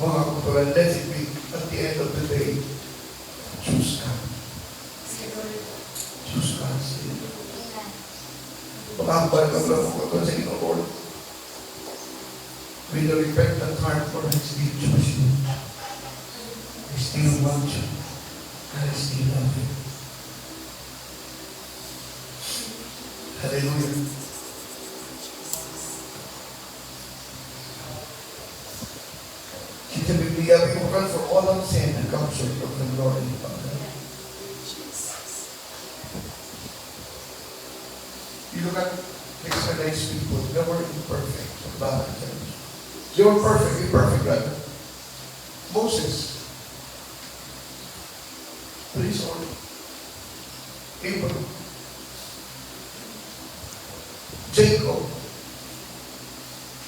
mga kapaturan, let it be at the end of the day, choose God. Choose God. Pakambal ka lang mga kapaturan sa Ginoo, Lord. With a repentant heart, Lord, I still choose you. I still want you. And I still love you. Hallelujah. Kita Biblia, we will for all of sin and come short of the glory of God. You look at Israelite people, they were imperfect. They were perfect, imperfect, right? Moses, please, Lord. Abraham, Jacob,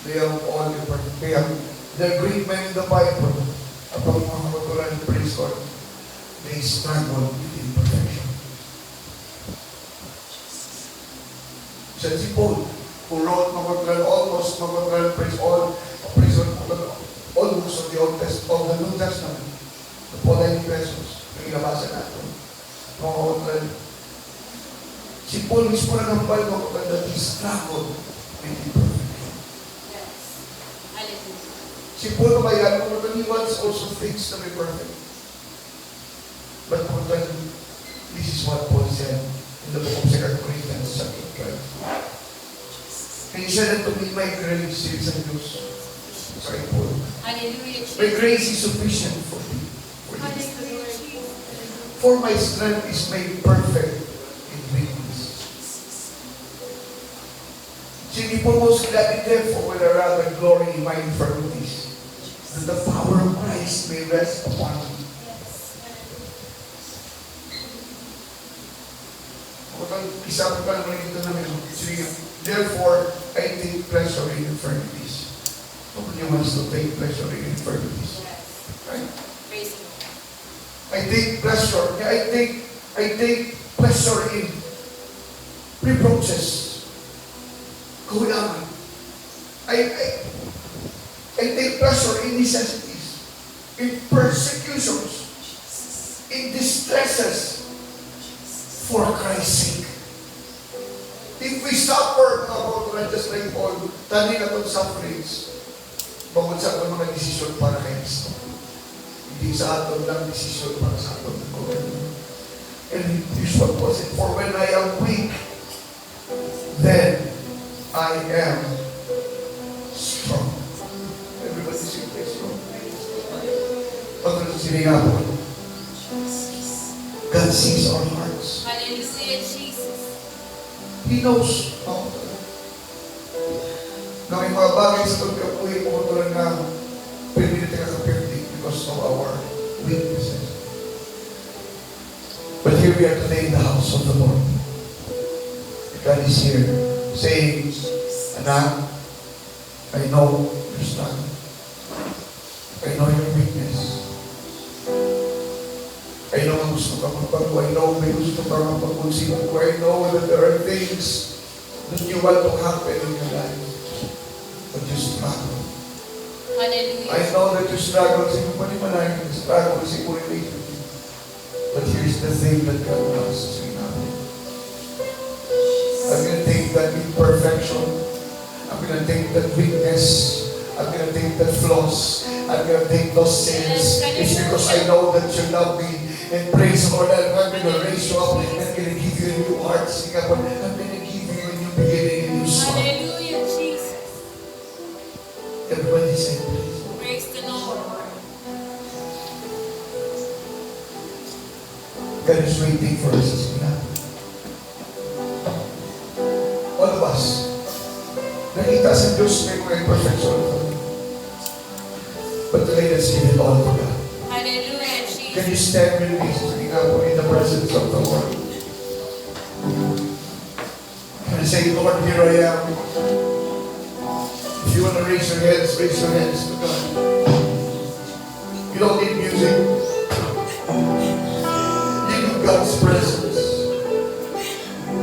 they are all imperfect. They're great men in the Bible. About mga kapaturan, praise God, they struggle with imperfection. Si Paul, who wrote mga kapaturan, almost mga kapaturan, praise all books of the Old Testament, of the New Testament, the Pauline epistles, yung inabasa natin. Mga kapaturan, si Paul mismo nagambal mga kapaturan that he struggled with imperfection. Si Paul kabayan, he wants also things to be perfect. But this is what Paul said in the book of 2 Corinthians chapter 12. And he said that to me, my grace is a Diyos. Sorry, Paul. Hallelujah. My grace is sufficient for thee. For my strength is made perfect in weakness. Hindi po most gladly therefore will I rather glory in my infirmities, that the power of Christ may rest upon me. Isabi pa naman ito namin. Therefore, I take pleasure in infirmities. Nobody wants to take pleasure in infirmities. Right? I take pleasure. I take pleasure in reproaches. Kulangan. I take pleasure in necessities, in persecutions, in distresses, for Christ's sake. If we suffer, just like Paul, tani na itong sufferings, bawat sa itong mga desisyon para kay Kristo. Hindi sa aton lang desisyon para sa aton. And this one was it. For when I am weak, then I am strong. Everybody sing this song. Pagkat sinigapon, God sees our hearts. Hallelujah, Jesus. He knows how to. Na may mga bagay sa pagkapuhin mo ito na pwede natin kakapirti because of our weaknesses. But here we are today in the house of the Lord. God is here saying, Anak, I know your struggle. I know your weakness. I know ang gusto ka magbago. I know may gusto ka magpagpunsinan ko. I know that there are things that you want to happen in your life. But you struggle. Hallelujah. I know that you struggle. Sige pa ni Manay, you struggle with relationship. But here's the thing that God wants to say natin. I'm going to take that imperfection. I'm going to take that weakness. I'm going to take that flaws. I'm going to take those sins. It's because I know that you love me. And praise the Lord, I'm going to raise you up. I'm going to give you a new heart. I'm going to give you a new beginning, a new start. Hallelujah, Jesus. Everybody say, please. Praise the Lord. God is waiting for us. All of us. Nakita sa Diyos may mga imperfection. But let us give it all to God. Hallelujah, Jesus. Can you stand with me in the presence of the Lord? And say, Lord, here I am. If you want to raise your hands to God. You don't need music. You need God's presence.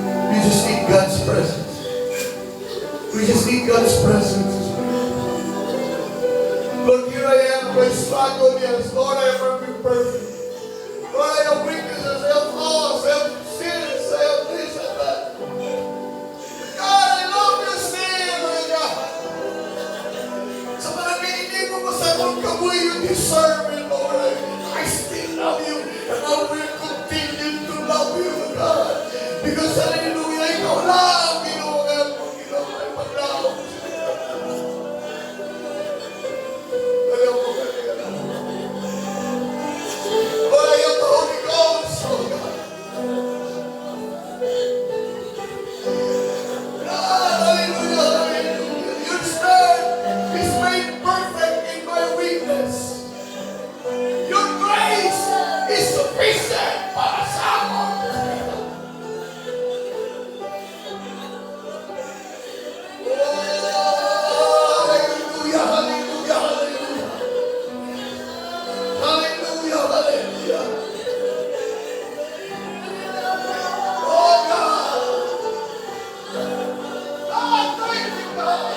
You just need God's presence. We His presence. Lord, here I am, I struggle, yes. Lord, I have been perfect. Lord, I have weaknesses, I have flaws, I have sins, I have this and that. God, I love your sin, my God. Sa pananingin mo sa akong kabuhay, you deserve it, Lord. I still love you, and I will continue to love you, God. Because, hallelujah, ikaw lang, Ginoon mo, Ginoon ay paglaw. Alam mo, Lord, I am the Holy Ghost, oh God. God, hallelujah, hallelujah. Your strength is made perfect in my weakness. Your grace is sufficient para sa akin. Oh, hallelujah, hallelujah, hallelujah. Hallelujah, hallelujah. Oh God. God, thank you, God.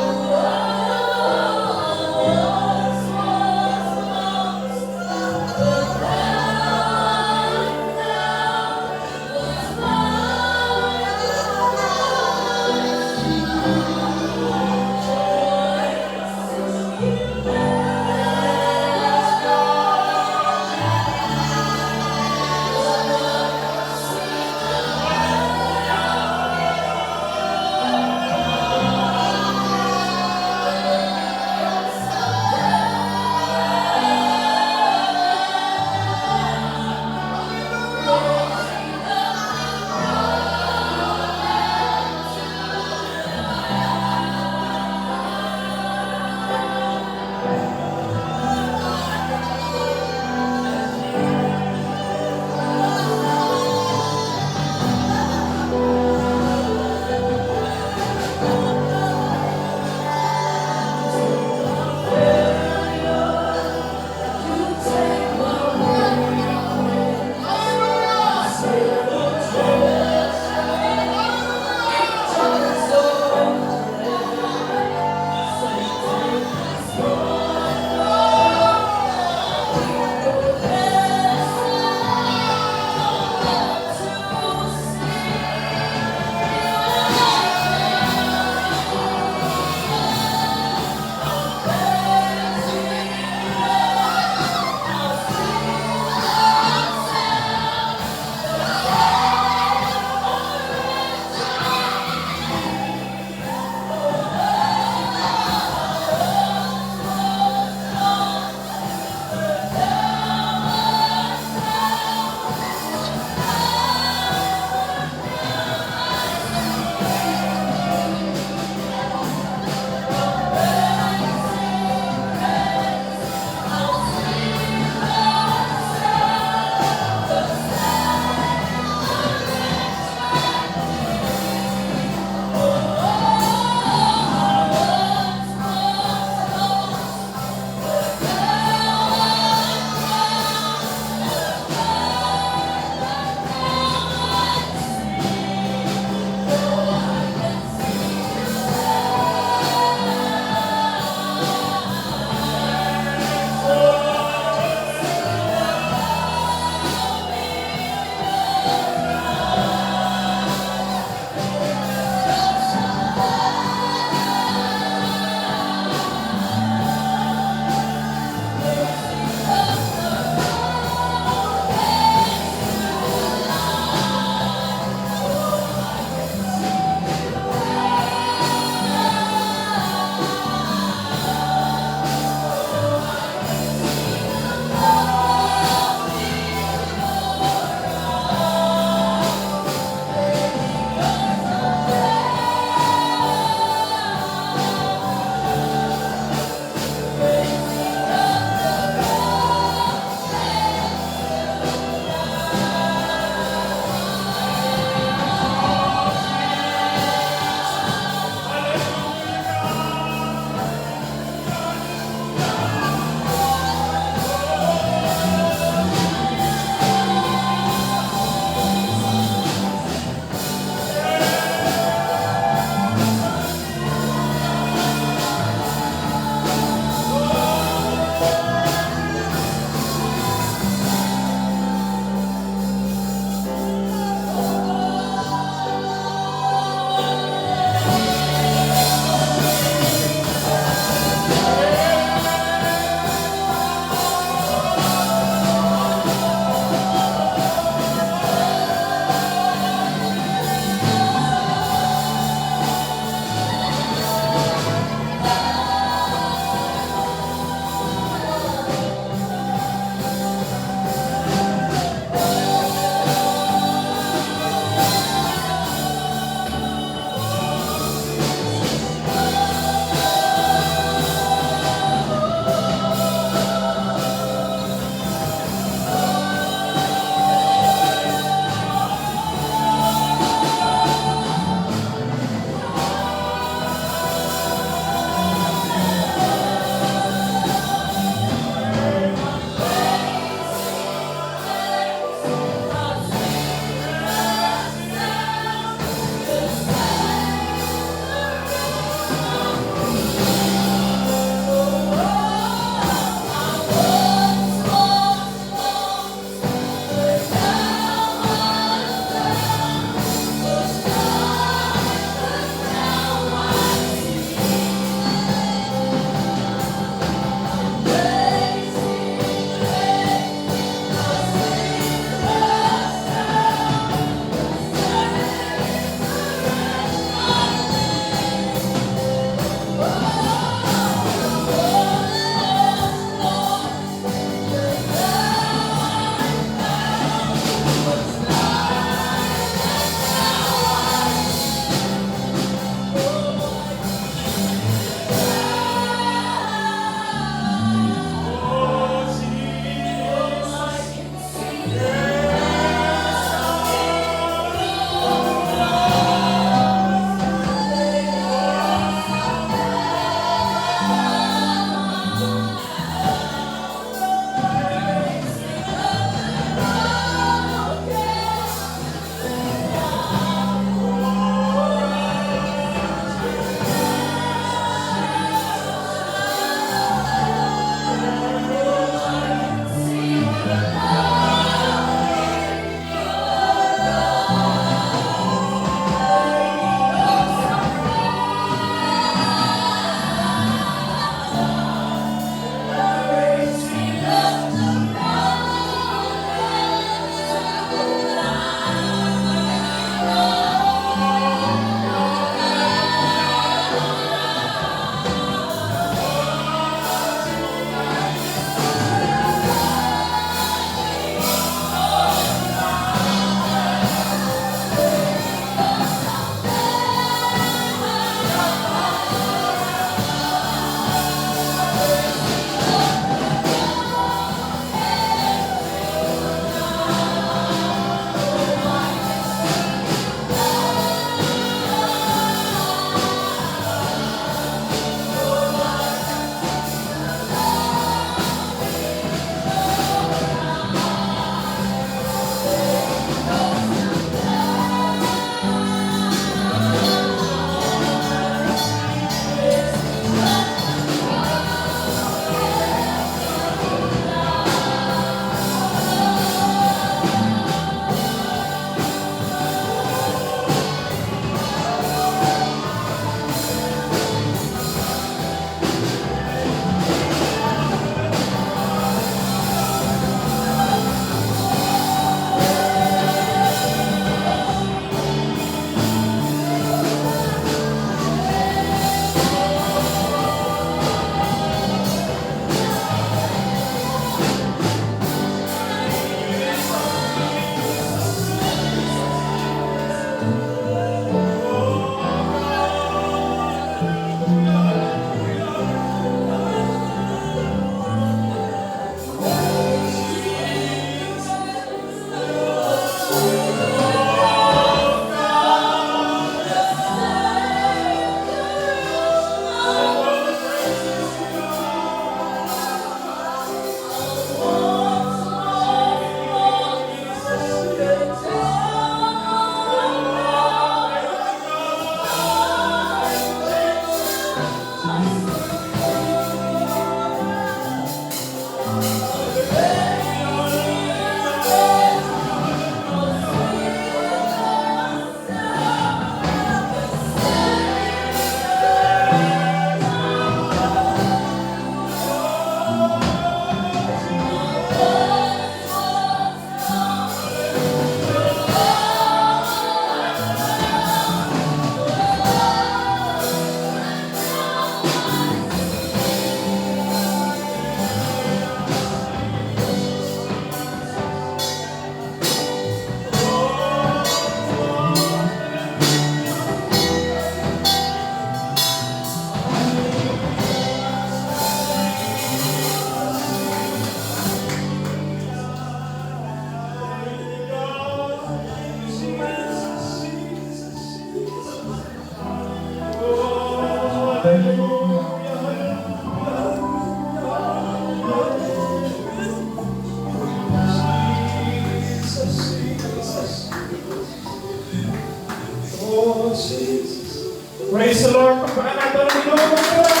Praise the Lord. Pagpakaan natin ang Ginoo ng Lord.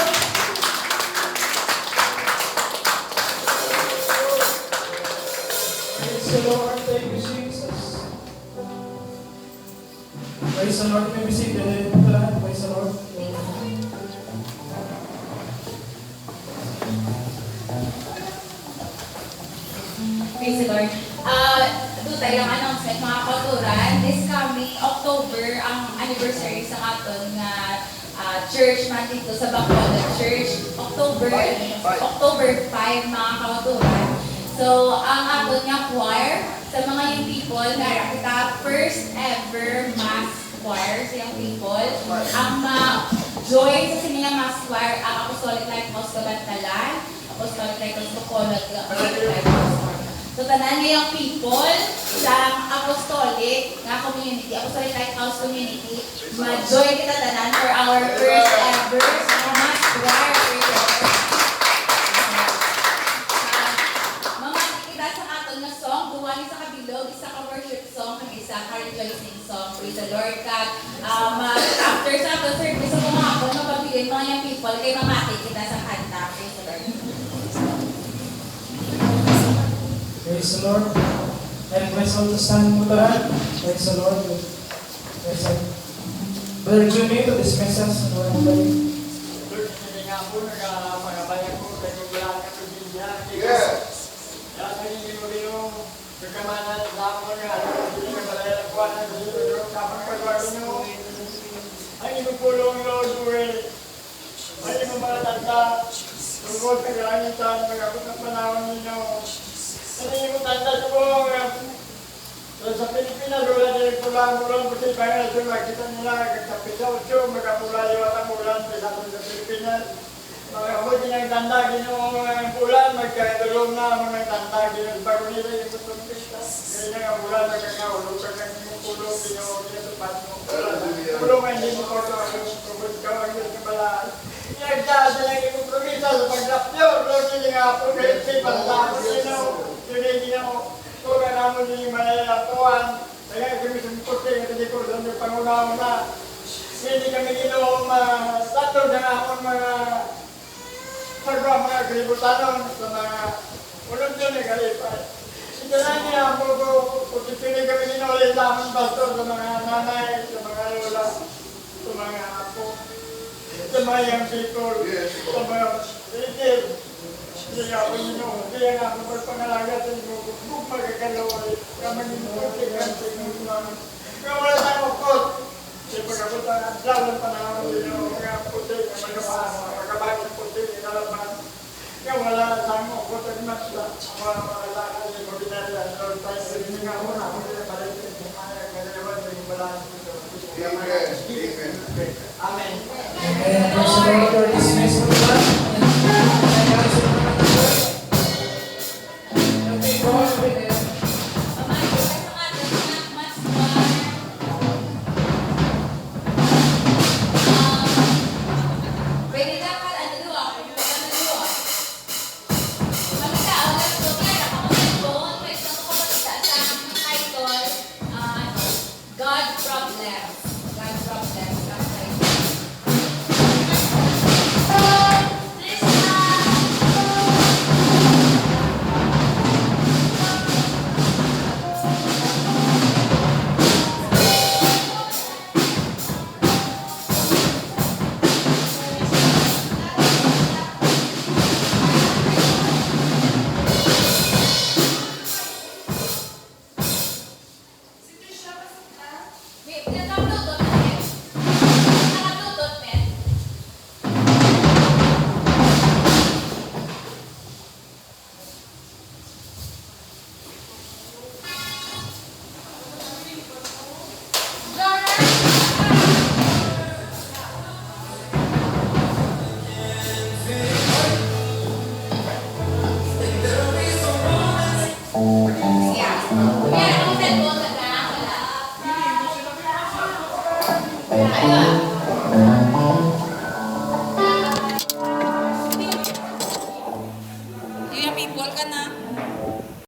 Praise the Lord. Thank you, Jesus. Praise the Lord. May bisita din po lahat. Praise the Lord. Praise the Lord. Ito tayong announcement mga kauturan. This coming October, ang anniversary sa aton na church man dito sa Bacolod Church. October 5 mga kauturan. So, ang aton nga choir sa mga young people na kita first ever mass choir sa young people. Ang join sa sininga mass choir ang Apostolic Lighthouse Kabantalan, Apostolic Lighthouse Bacolod, Apostolic Lighthouse. So, tanan ngayong people sa Apostolic nga community, Apostolic Lighthouse community, ma-join kita tanan for our first ever mass choir. Mamati kita sa aton nga song, duwa ni sa kabilog, isa ka worship song, kag isa ka rejoicing song. Praise the Lord, kag after sa aton service sa mga hapon, mapabilin mga yung people, kay mamati kita sa kanta. Praise the Lord. Praise the Lord. I request all to stand mo lahat. Praise the Lord. Praise the Lord. Brother Jimmy, to dismiss us. Sa Pilipinas, wala din pulang-pulang kasi banyak itu kita nila kapital cuma magkapula yung ang ulan sa Pilipinas. Mga mo din tanda gino ang ulan magkadulong na mga tanda gino bago nila yung pagpista. Kaya nga ulan magkakaulog ka ng pulo gino tupat mo. Pulo hindi mo ko ang kawag ng balaan. Nagdada lang yung kompromisa sa pagdapyo, hindi nga po kasi pala gino gino kung naman yung malalapuan, kaya kami sumputi at hindi ko sa pangunauna. Hindi kami ginoong tatlo na akong mga mga kalibutan sa mga ulong dyan na kalipay. Ito lang niya ang buko, kung pili kami ginoong lamang pastor sa mga nanay, sa mga lola, sa mga apo, sa mga young people, sa mga retail. Kaya ako yun, kaya nga ako magpangalaga sa inyo, kung magkakalaway, kamang inuputi, kaya wala tayong makot. Kasi pagkapunta nga, lalong panahon nyo, mga puti, mga kabagin puti, nalaman. Kaya wala tayong makot, at masla, mga lakad, yung mabinala, Lord, tayo sa inyo nga muna, kung hindi na palitin, kung kaya, kailangan yung balaan dito. Amen. Amen. And praise the Lord. Your dismiss mo lahat. Ayun.